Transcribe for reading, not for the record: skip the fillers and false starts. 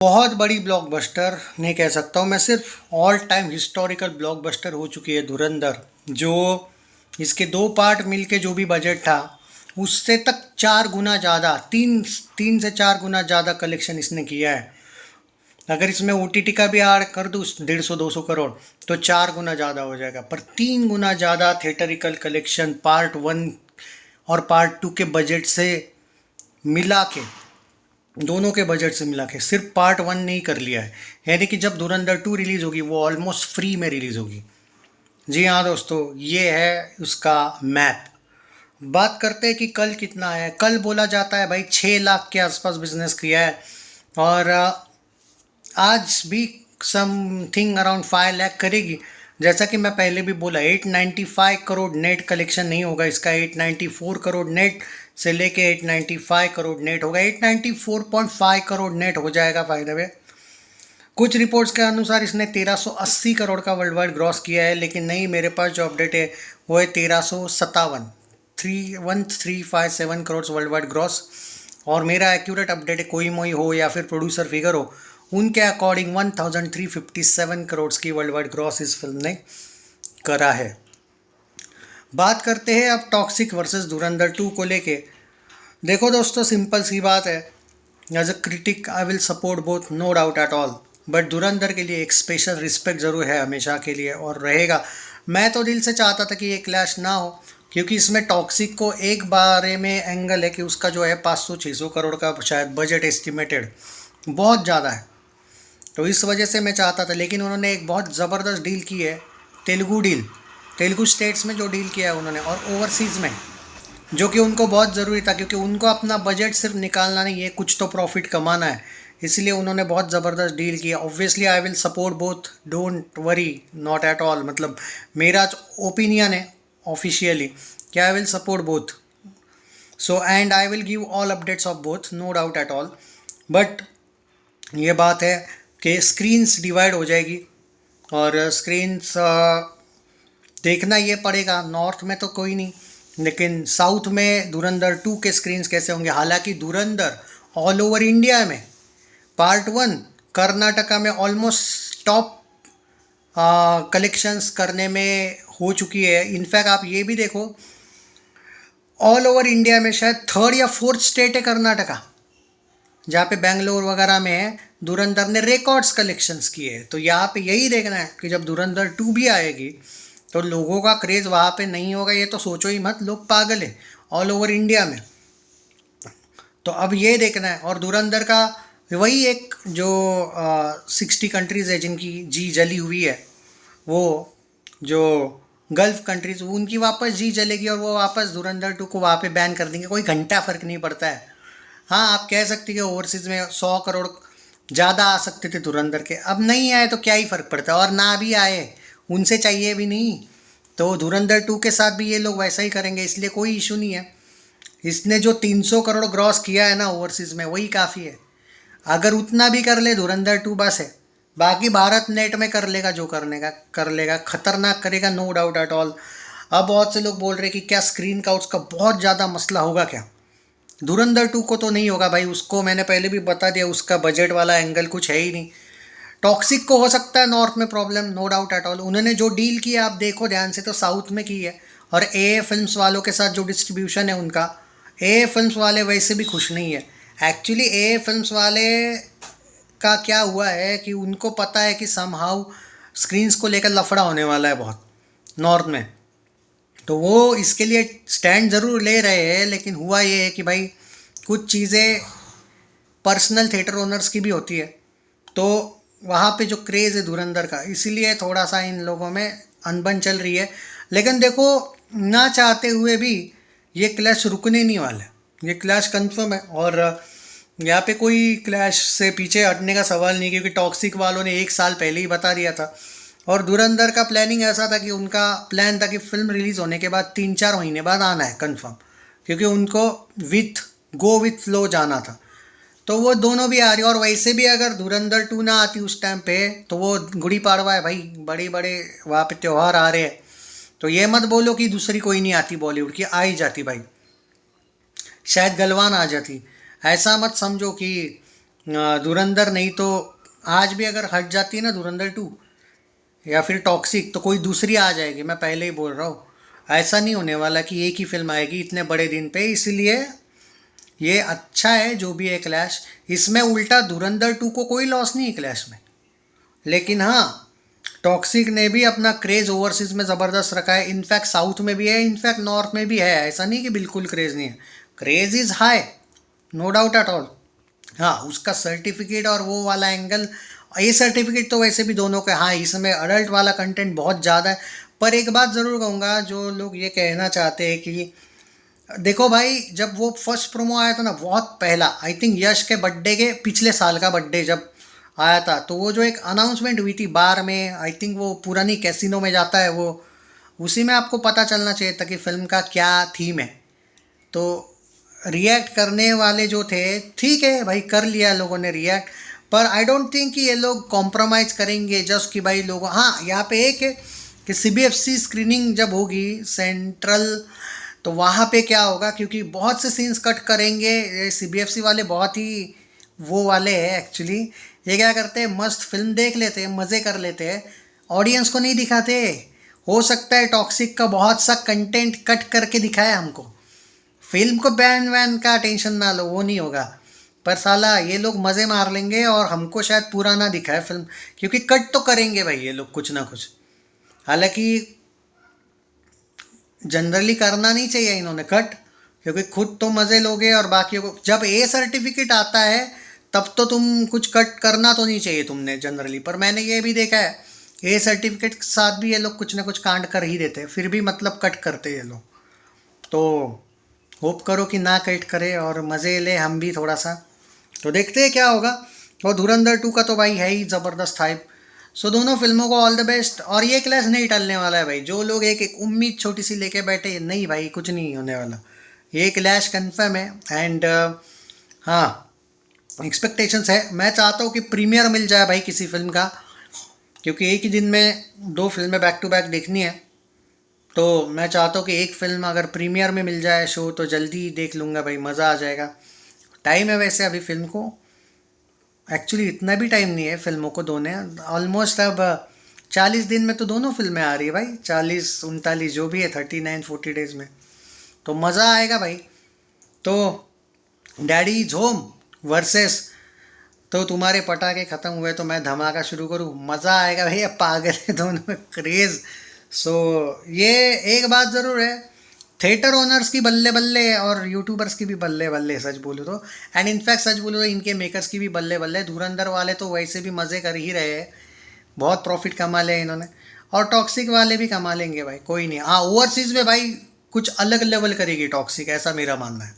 बहुत बड़ी ब्लॉकबस्टर नहीं कह सकता हूँ मैं, सिर्फ ऑल टाइम हिस्टोरिकल ब्लॉकबस्टर हो चुकी है धुरंधर। जो इसके दो पार्ट मिलके जो भी बजट था उससे तक 4 गुना ज़्यादा, तीन तीन से 4 गुना ज़्यादा कलेक्शन इसने किया है। अगर इसमें ओटीटी का भी ऐड कर दूँ 150-200 करोड़ तो 4 गुना ज़्यादा हो जाएगा, पर 3 गुना ज़्यादा थिएटरिकल कलेक्शन पार्ट 1 और पार्ट 2 के बजट से मिला के, दोनों के बजट से मिला के सिर्फ पार्ट 1 ने ही कर लिया है। यानी कि जब धुरंधर 2 रिलीज़ होगी वो ऑलमोस्ट फ्री में रिलीज़ होगी। जी हाँ दोस्तों, ये है उसका मैथ। बात करते हैं कि कल कितना है। कल बोला जाता है भाई 6 लाख के आसपास बिजनेस किया है, और आज भी समथिंग अराउंड 5 लाख करेगी। जैसा कि मैं पहले भी बोला, 895 करोड़ नेट कलेक्शन नहीं होगा इसका, 894 करोड़ नेट से लेके 895 करोड़ नेट होगा, 894.5 करोड़ नेट हो जाएगा बाय द वे। कुछ रिपोर्ट्स के अनुसार इसने 1380 करोड़ का वर्ल्ड वाइड ग्रॉस किया है, लेकिन नहीं, मेरे पास जो अपडेट है वो है 1357, 1357 करोड़ वर्ल्ड वाइड ग्रॉस। और मेरा एक्यूरेट अपडेट है, कोई मोई हो या फिर प्रोड्यूसर फिगर हो, उनके अकॉर्डिंग 1357 करोड़ की वर्ल्ड वाइड ग्रॉस इस फिल्म ने करा है। बात करते हैं अब टॉक्सिक वर्सेस धुरंधर 2 को लेके। देखो दोस्तों, सिंपल सी बात है, as a critic I will support both, no doubt at all, but Dhurandhar के लिए एक स्पेशल रिस्पेक्ट ज़रूर है हमेशा के लिए और रहेगा। मैं तो दिल से चाहता था कि ये क्लैश ना हो, क्योंकि इसमें टॉक्सिक को एक बारे में एंगल है कि उसका जो है 500-600 करोड़ का शायद बजट एस्टिमेटेड बहुत ज़्यादा है, तो इस वजह से मैं चाहता था। लेकिन उन्होंने एक बहुत ज़बरदस्त डील की है, तेलुगु डील, तेलुगु स्टेट्स में जो डील किया है उन्होंने, और ओवरसीज़ में, जो कि उनको बहुत ज़रूरी था, क्योंकि उनको अपना बजट सिर्फ निकालना नहीं है, कुछ तो प्रॉफिट कमाना है, इसलिए उन्होंने बहुत ज़बरदस्त डील किया। Obviously I will support both, don't worry, not at all. मतलब मेरा ओपिनियन है ऑफिशियली कि I will support both, so and I will give all updates of both, no doubt at all. But ये बात है कि screens divide हो जाएगी, और स्क्रीन्स देखना ये पड़ेगा। नॉर्थ में तो कोई नहीं, लेकिन साउथ में धुरंधर 2 के स्क्रीन्स कैसे होंगे। हालांकि धुरंधर ऑल ओवर इंडिया में पार्ट 1 कर्नाटका में ऑलमोस्ट टॉप कलेक्शंस करने में हो चुकी है। इनफैक्ट आप ये भी देखो, ऑल ओवर इंडिया में शायद 3rd या 4th स्टेट है कर्नाटका, जहाँ पे बेंगलोर वगैरह में है, धुरंधर ने रिकॉर्ड्स कलेक्शंस किए हैं। तो यहाँ पे यही देखना है कि जब धुरंधर 2 भी आएगी तो लोगों का क्रेज़ वहाँ पे नहीं होगा, ये तो सोचो ही मत, लोग पागल है ऑल ओवर इंडिया में। तो अब ये देखना है। और धुरंधर का वही एक जो 60 कंट्रीज़ है जिनकी जी जली हुई है, वो जो गल्फ़ कंट्रीज़, उनकी वापस जी जलेगी और वो वापस धुरंधर 2 को वहाँ पे बैन कर देंगे। कोई घंटा फ़र्क नहीं पड़ता है। हाँ, आप कह सकते हैं कि ओवरसीज़ में 100 करोड़ ज़्यादा आ सकते थे धुरंधर के, अब नहीं आए तो क्या ही फ़र्क पड़ता है, और ना भी आए, उनसे चाहिए भी नहीं, तो धुरंधर 2 के साथ भी ये लोग वैसा ही करेंगे, इसलिए कोई इशू नहीं है। इसने जो 300 करोड़ ग्रॉस किया है ना ओवरसीज़ में, वही काफ़ी है। अगर उतना भी कर ले धुरंधर 2 बस है, बाकी भारत नेट में कर लेगा, जो करने का कर लेगा, खतरनाक करेगा, नो डाउट एट ऑल। अब बहुत से लोग बोल रहे हैं कि क्या स्क्रीन का उसका बहुत ज़्यादा मसला होगा क्या। धुरंधर 2 को तो नहीं होगा भाई, उसको मैंने पहले भी बता दिया, उसका बजट वाला एंगल कुछ है ही नहीं। टॉक्सिक को हो सकता है नॉर्थ में problem, no doubt at all. उन्होंने जो डील की है आप देखो ध्यान से, तो साउथ में की है, और ए फिल्म्स वालों के साथ जो डिस्ट्रीब्यूशन है उनका, ए फिल्म्स वाले वैसे भी खुश नहीं है। एक्चुअली ए फिल्म्स वाले का क्या हुआ है कि उनको पता है कि समहाउ स्क्रीन्स को लेकर लफड़ा होने वाला है बहुत नॉर्थ में, तो वो इसके लिए स्टैंड ज़रूर ले रहे हैं। लेकिन हुआ ये है कि भाई कुछ चीज़ें पर्सनल थिएटर ओनर्स की भी होती है, तो वहाँ पे जो क्रेज़ है धुरंधर का, इसीलिए थोड़ा सा इन लोगों में अनबन चल रही है। लेकिन देखो, ना चाहते हुए भी ये क्लैश रुकने नहीं वाला है, ये क्लैश कंफर्म है, और यहाँ पे कोई क्लैश से पीछे हटने का सवाल नहीं, क्योंकि टॉक्सिक वालों ने 1 साल पहले ही बता दिया था। और धुरंधर का प्लानिंग ऐसा था कि उनका प्लान था कि फिल्म रिलीज़ होने के बाद 3-4 महीने बाद आना है कंफर्म, क्योंकि उनको गो विथ फ्लो जाना था। तो वो दोनों भी आ रही, और वैसे भी अगर धुरंधर 2 ना आती उस टाइम पे, तो वो गुड़ी पाड़वा है भाई, बड़े बड़े वहाँ पे त्यौहार आ रहे हैं, तो ये मत बोलो कि दूसरी कोई नहीं आती बॉलीवुड की, आ ही जाती भाई, शायद गलवान आ जाती। ऐसा मत समझो कि धुरंधर नहीं तो आज भी अगर हट जाती है ना धुरंधर 2 या फिर टॉक्सिक, तो कोई दूसरी आ जाएगी, मैं पहले ही बोल रहा हूँ। ऐसा नहीं होने वाला कि एक ही फिल्म आएगी इतने बड़े दिन पे, इसलिए ये अच्छा है जो भी है क्लैश। इसमें उल्टा धुरंधर 2 को कोई लॉस नहीं है क्लैश में। लेकिन हाँ, टॉक्सिक ने भी अपना क्रेज़ ओवरसीज़ में ज़बरदस्त रखा है, इनफैक्ट साउथ में भी है, इनफैक्ट नॉर्थ में भी है, ऐसा नहीं कि बिल्कुल क्रेज़ नहीं है। Craze is high, no doubt at all. हाँ, उसका सर्टिफिकेट और वो वाला एंगल, ये सर्टिफिकेट तो वैसे भी दोनों के, हाँ इसमें अडल्ट वाला कंटेंट बहुत ज़्यादा है। पर एक बात ज़रूर कहूँगा, जो लोग ये कहना चाहते हैं कि देखो भाई, जब वो फर्स्ट प्रोमो आया था ना, बहुत पहला, आई थिंक यश के बर्थडे के पिछले साल का बर्थडे जब आया था, तो वो जो एक अनाउंसमेंट हुई थी बार में, आई थिंक वो पुरानी कैसीनो में जाता है वो, उसी में आपको पता चलना चाहिए था कि फिल्म का क्या थीम है। तो रिएक्ट करने वाले जो थे, ठीक है भाई, कर लिया लोगों ने रिएक्ट, पर आई डोंट थिंक कि ये लोग कॉम्प्रोमाइज़ करेंगे जस्ट कि भाई लोगों, हाँ यहाँ पे एक है कि CBFC स्क्रीनिंग जब होगी सेंट्रल, तो वहाँ पे क्या होगा, क्योंकि बहुत से सीन्स कट करेंगे, ये CBFC वाले बहुत ही वो वाले हैं एक्चुअली। ये क्या करते हैं, मस्त फिल्म देख लेते हैं, मज़े कर लेते हैं, ऑडियंस को नहीं दिखाते। हो सकता है टॉक्सिक का बहुत सा कंटेंट कट करके दिखाया हमको, फिल्म को बैन वैन का टेंशन ना लो, वो नहीं होगा। पर साला ये लोग मज़े मार लेंगे और हमको शायद पूरा ना दिखाए फिल्म, क्योंकि कट तो करेंगे भाई ये लोग कुछ ना कुछ। हालांकि जनरली करना नहीं चाहिए इन्होंने कट, क्योंकि खुद तो मज़े लोगे और बाकियों को, जब ए सर्टिफिकेट आता है तब तो तुम कुछ कट करना तो नहीं चाहिए तुमने जनरली। पर मैंने ये भी देखा है, ए सर्टिफिकेट के साथ भी ये लोग कुछ ना कुछ कांड कर ही देते हैं, फिर भी मतलब कट करते हैं ये लोग। तो होप करो कि ना कट करे और मज़े ले हम भी थोड़ा सा। तो देखते हैं क्या होगा। और धुरंधर 2 का तो भाई है ही ज़बरदस्त हाइप। सो दोनों फिल्मों को ऑल द बेस्ट। और ये क्लैश नहीं टलने वाला है भाई, जो लोग एक एक उम्मीद छोटी सी लेके बैठे, नहीं भाई कुछ नहीं होने वाला, ये क्लैश कन्फर्म है। एंड हाँ, एक्सपेक्टेशंस है, मैं चाहता हूँ कि प्रीमियर मिल जाए भाई किसी फिल्म का, क्योंकि एक ही दिन में दो फिल्में बैक टू बैक देखनी है। तो मैं चाहता हूँ कि एक फ़िल्म अगर प्रीमियर में मिल जाए शो, तो जल्दी देख लूँगा भाई, मज़ा आ जाएगा। टाइम है वैसे अभी फिल्म को, एक्चुअली इतना भी टाइम नहीं है फिल्मों को दोने, ऑलमोस्ट अब 40 दिन में तो दोनों फिल्में आ रही है भाई, 40-39 जो भी है, 39-40 डेज़ में, तो मज़ा आएगा भाई। तो डैडी इज होम वर्सेस, तो तुम्हारे पटाखे ख़त्म हुए तो मैं धमाका शुरू करूँ, मज़ा आएगा भाई, अब पागल है दोनों में क्रेज़। सो ये एक बात ज़रूर है, थिएटर ओनर्स की बल्ले बल्ले और यूट्यूबर्स की भी बल्ले बल्ले, सच बोलूँ तो। एंड इनफैक्ट सच बोलूँ तो इनके मेकर्स की भी बल्ले बल्ले। धुरंधर वाले तो वैसे भी मज़े कर ही रहे हैं, बहुत प्रॉफिट कमा लिया इन्होंने, और टॉक्सिक वाले भी कमा लेंगे भाई, कोई नहीं। हाँ, ओवरसीज़ में भाई कुछ अलग लेवल करेगी टॉक्सिक, ऐसा मेरा मानना है।